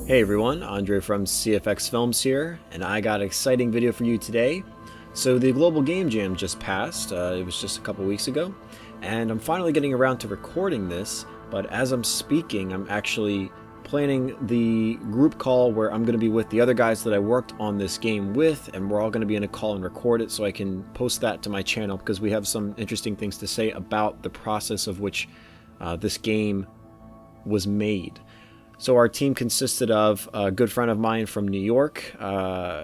Hey everyone, Andrei from CFX Films here, and I got an exciting video for you today. So the Global Game Jam just passed, it was just a couple weeks ago, and I'm finally getting around to recording this, but as I'm speaking, I'm actually planning the group call where I'm going to be with the other guys that I worked on this game with, and we're all going to be in a call and record it so I can post that to my channel because we have some interesting things to say about the process of which this game was made. So our team consisted of a good friend of mine from New York.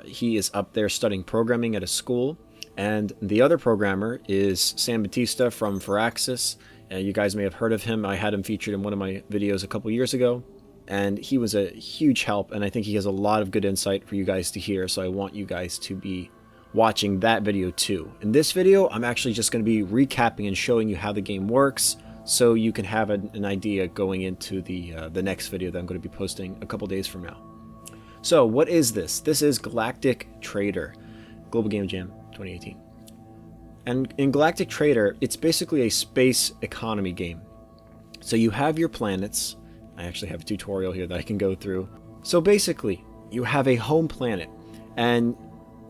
He is up there studying programming at a school. And the other programmer is Sam Batista from Firaxis. You guys may have heard of him. I had him featured in one of my videos a couple years ago. And he was a huge help. And I think he has a lot of good insight for you guys to hear. So I want you guys to be watching that video too. In this video, I'm actually just going to be recapping and showing you how the game works, so you can have an idea going into the next video that I'm going to be posting a couple days from now. So what is this? This is Galactic Trader, Global Game Jam 2018. And in Galactic Trader, it's basically a space economy game. So you have your planets. I actually have a tutorial here that I can go through. So basically, you have a home planet, and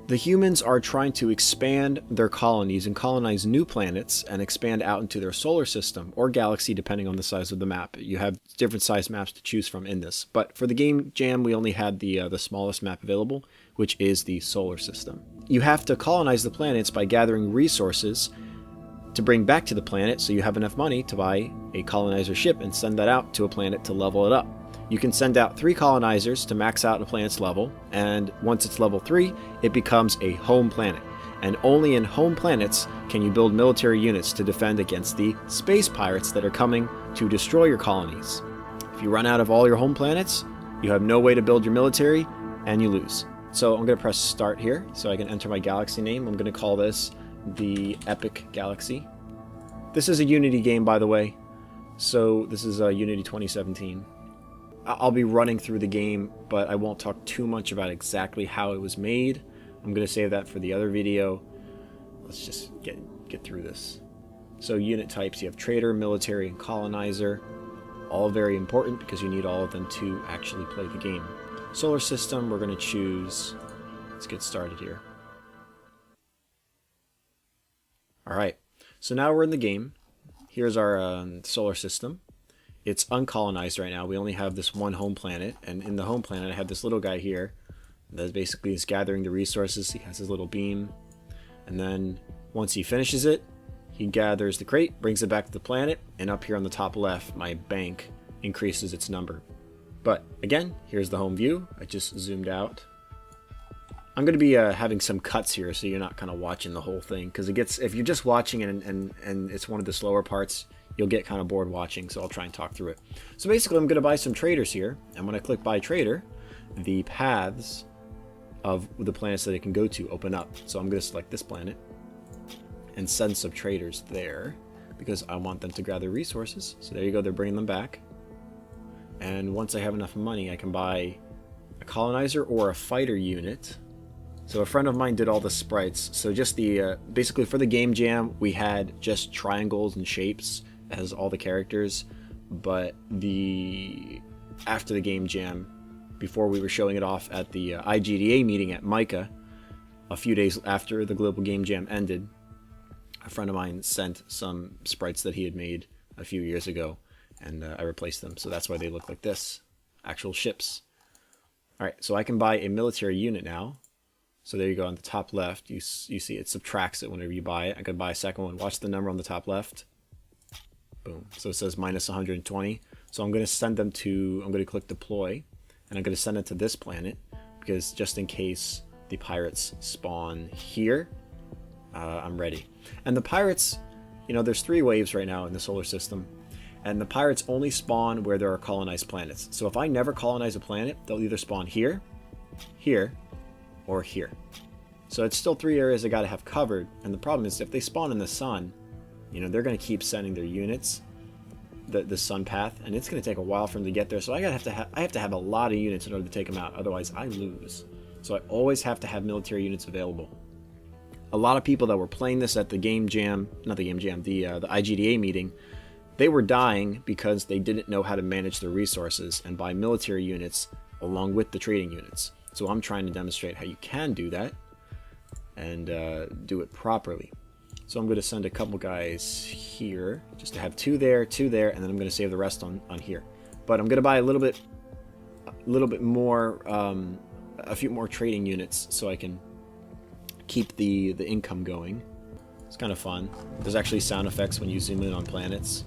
the humans are trying to expand their colonies and colonize new planets and expand out into their solar system or galaxy, depending on the size of the map. You have different size maps to choose from in this. But for the game jam, we only had the smallest map available, which is the solar system. You have to colonize the planets by gathering resources to bring back to the planet, so you have enough money to buy a colonizer ship and send that out to a planet to level it up. You can send out 3 colonizers to max out a planet's level, and once it's level 3, it becomes a home planet. And only in home planets can you build military units to defend against the space pirates that are coming to destroy your colonies. If you run out of all your home planets, you have no way to build your military, and you lose. So I'm going to press start here, so I can enter my galaxy name. I'm going to call this the Epic Galaxy. This is a Unity game, by the way. So this is Unity 2017. I'll be running through the game, but I won't talk too much about exactly how it was made. I'm going to save that for the other video. Let's just get through this. So unit types, you have trader, military, and colonizer. All very important because you need all of them to actually play the game. Solar system, we're going to choose. Let's get started here. Alright, so now we're in the game. Here's our solar system. It's uncolonized right now. We only have this one home planet, and in the home planet I have this little guy here that basically is gathering the resources. He has his little beam, and then once he finishes it, he gathers the crate, brings it back to the planet, and up here on the top left, my bank increases its number. But again, here's the home view. I just zoomed out. I'm going to be having some cuts here, so you're not kind of watching the whole thing, because it gets, if you're just watching and it's one of the slower parts, you'll get kind of bored watching, so I'll try and talk through it. So basically, I'm going to buy some traders here, and when I click buy trader, the paths of the planets that it can go to open up. So I'm going to select this planet and send some traders there because I want them to gather resources. So there you go, they're bringing them back. And once I have enough money, I can buy a colonizer or a fighter unit. So a friend of mine did all the sprites. So just the basically for the game jam, we had just triangles and shapes as all the characters, but after the game jam, before we were showing it off at the IGDA meeting at Micah, a few days after the Global Game Jam ended, a friend of mine sent some sprites that he had made a few years ago, and I replaced them, so that's why they look like this, actual ships. Alright, so I can buy a military unit now. So there you go on the top left, you see it subtracts it whenever you buy it. I could buy a second one. Watch the number on the top left. Boom. So it says minus 120. So I'm going to send them to, I'm going to click deploy, and I'm going to send it to this planet, because just in case the pirates spawn here, I'm ready. And the pirates, you know, there's 3 waves right now in the solar system, and the pirates only spawn where there are colonized planets. So if I never colonize a planet, they'll either spawn here, here, or here. So it's still 3 areas I got to have covered, and the problem is if they spawn in the sun, you know, they're going to keep sending their units the sun path, and it's going to take a while for them to get there. So I have to have a lot of units in order to take them out, otherwise I lose. So I always have to have military units available. A lot of people that were playing this at the game jam, not the game jam, the IGDA meeting, they were dying because they didn't know how to manage their resources and buy military units along with the trading units. So I'm trying to demonstrate how you can do that and do it properly. So I'm going to send a couple guys here, just to have two there, and then I'm going to save the rest on here. But I'm going to buy a little bit more, a few more trading units so I can keep the income going. It's kind of fun. There's actually sound effects when you zoom in on planets.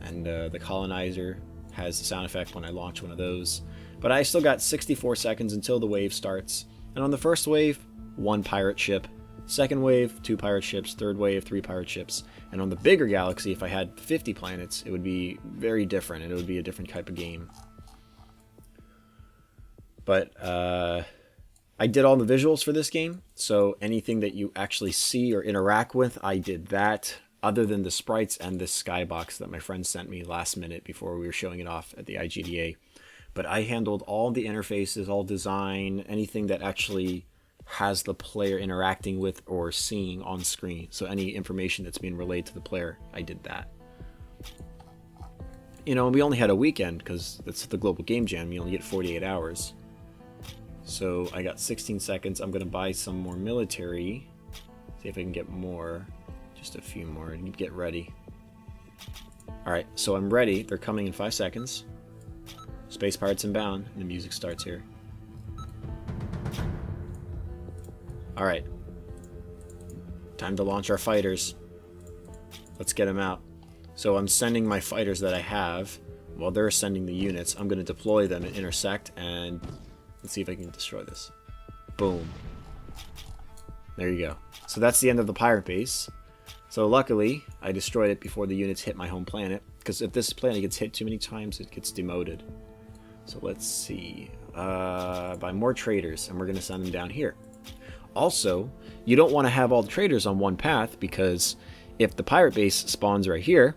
And the colonizer has the sound effect when I launch one of those. But I still got 64 seconds until the wave starts. And on the first wave, 1 pirate ship. Second wave, 2 pirate ships. Third wave, 3 pirate ships. And on the bigger galaxy, if I had 50 planets, it would be very different. And it would be a different type of game. But I did all the visuals for this game. So anything that you actually see or interact with, I did that. Other than the sprites and this skybox that my friend sent me last minute before we were showing it off at the IGDA. But I handled all the interfaces, all design, anything that actually has the player interacting with or seeing on screen. So any information that's being relayed to the player, I did that. You know, we only had a weekend because that's the Global Game Jam. You only get 48 hours. So I got 16 seconds. I'm going to buy some more military. See if I can get more. Just a few more and get ready. Alright, so I'm ready. They're coming in 5 seconds. Space Pirates inbound. And the music starts here. Alright. Time to launch our fighters. Let's get them out. So I'm sending my fighters that I have. While they're sending the units, I'm going to deploy them and intersect. And let's see if I can destroy this. Boom. There you go. So that's the end of the pirate base. So luckily, I destroyed it before the units hit my home planet. Because if this planet gets hit too many times, it gets demoted. So let's see. Buy more traders, and we're going to send them down here. Also, you don't want to have all the traders on one path, because if the pirate base spawns right here,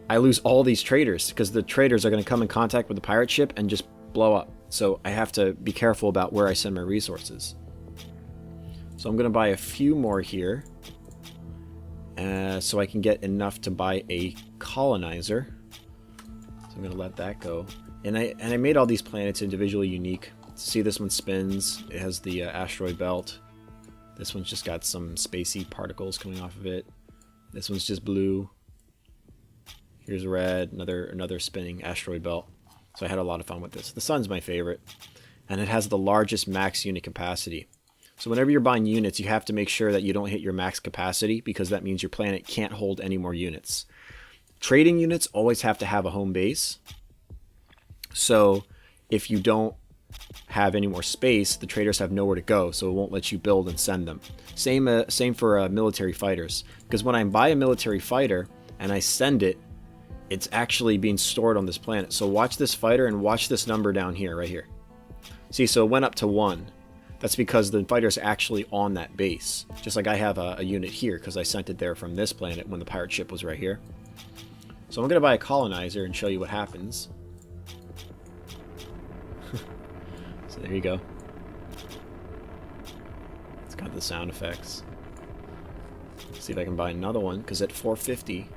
I lose all these traders, because the traders are going to come in contact with the pirate ship and just blow up. So I have to be careful about where I send my resources. So I'm going to buy a few more here. So I can get enough to buy a colonizer. So I'm going to let that go. And I made all these planets individually unique. See, this one spins. It has the asteroid belt. This one's just got some spacey particles coming off of it. This one's just blue. Here's red. Another spinning asteroid belt. So I had a lot of fun with this. The sun's my favorite. And it has the largest max unit capacity. So whenever you're buying units, you have to make sure that you don't hit your max capacity, because that means your planet can't hold any more units. Trading units always have to have a home base. So if you don't have any more space, the traders have nowhere to go, so it won't let you build and send them. Same for military fighters, because when I buy a military fighter and I send it, it's actually being stored on this planet. So watch this fighter and watch this number down here, right here. See, so it went up to 1. That's because the fighter's actually on that base. Just like I have a unit here, because I sent it there from this planet when the pirate ship was right here. So I'm going to buy a colonizer and show you what happens. So there you go. It's got the sound effects. Let's see if I can buy another one, because at 450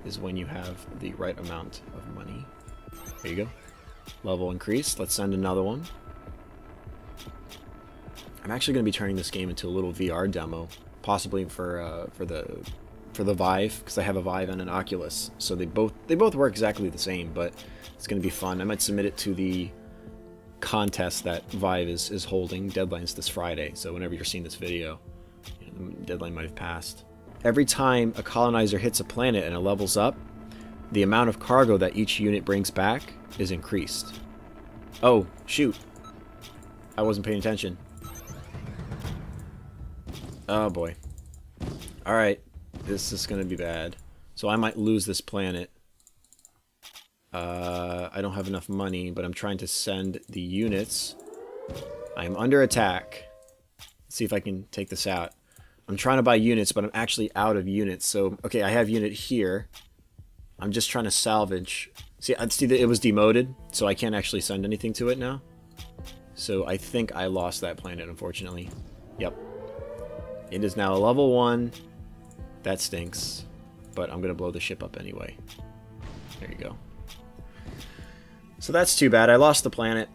is when you have the right amount of money. There you go. Level increased. Let's send another one. I'm actually going to be turning this game into a little VR demo, possibly for the Vive, because I have a Vive and an Oculus. So they both work exactly the same, but it's going to be fun. I might submit it to the contest that Vive is holding. Deadline's this Friday, so whenever you're seeing this video, the deadline might have passed. Every time a colonizer hits a planet and it levels up, the amount of cargo that each unit brings back is increased. Oh, shoot. I wasn't paying attention. Oh boy. Alright, this is going to be bad. So I might lose this planet. I don't have enough money, but I'm trying to send the units. I'm under attack. Let's see if I can take this out. I'm trying to buy units, but I'm actually out of units. So, okay, I have unit here. I'm just trying to salvage. See that it was demoted, so I can't actually send anything to it now. So I think I lost that planet, unfortunately. Yep. It is now a level 1. That stinks. But I'm going to blow the ship up anyway. There you go. So that's too bad. I lost the planet,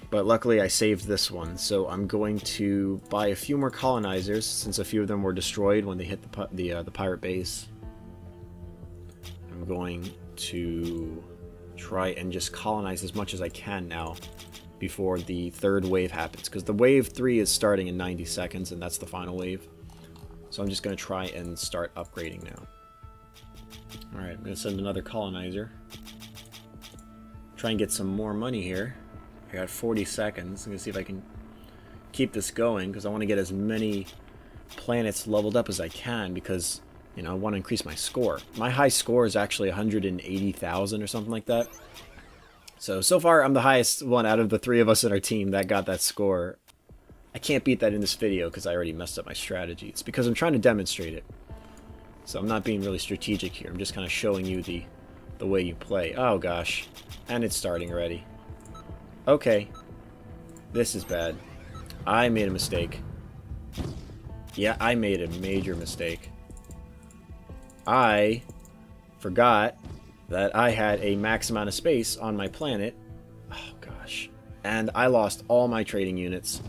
but luckily I saved this one. So I'm going to buy a few more colonizers, since a few of them were destroyed when they hit the pirate base. I'm going to try and just colonize as much as I can now before the third wave happens, because the wave 3 is starting in 90 seconds, and that's the final wave. So I'm just going to try and start upgrading now. Alright, I'm going to send another colonizer. Try and get some more money here. I got 40 seconds. I'm going to see if I can keep this going, because I want to get as many planets leveled up as I can, because, you know, I want to increase my score. My high score is actually 180,000 or something like that. So far I'm the highest one out of the 3 of us in our team that got that score. I can't beat that in this video because I already messed up my strategy. It's because I'm trying to demonstrate it. So I'm not being really strategic here. I'm just kind of showing you the way you play. Oh gosh. And it's starting already. Okay. This is bad. I made a mistake. Yeah, I made a major mistake. I forgot that I had a max amount of space on my planet. Oh gosh. And I lost all my trading units.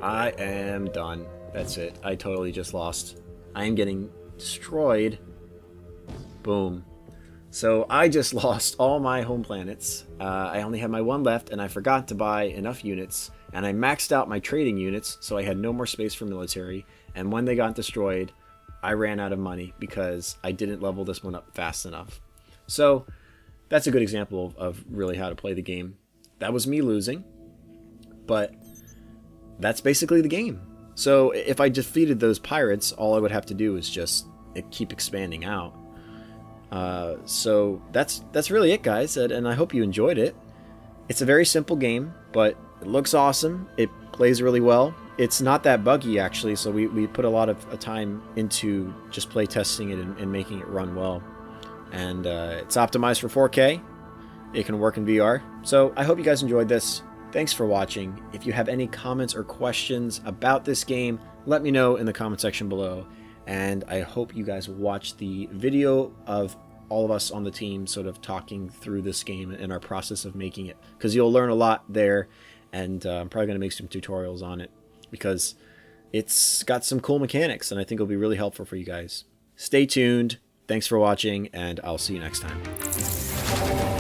I am done. That's it. I totally just lost. I am getting destroyed. Boom. So I just lost all my home planets. I only had my one left, and I forgot to buy enough units, and I maxed out my trading units, so I had no more space for military, and when they got destroyed, I ran out of money because I didn't level this one up fast enough. So that's a good example of really how to play the game. That was me losing, but that's basically the game. So if I defeated those pirates, all I would have to do is just keep expanding out. So that's really it, guys, and I hope you enjoyed it. It's a very simple game, but it looks awesome. It plays really well. It's not that buggy, actually, so we put a lot of time into just play testing it and making it run well. And it's optimized for 4K. It can work in VR. So I hope you guys enjoyed this. Thanks for watching. If you have any comments or questions about this game, let me know in the comment section below. And I hope you guys watch the video of all of us on the team sort of talking through this game and our process of making it, because you'll learn a lot there, and I'm probably going to make some tutorials on it because it's got some cool mechanics, and I think it'll be really helpful for you guys. Stay tuned. Thanks for watching, and I'll see you next time.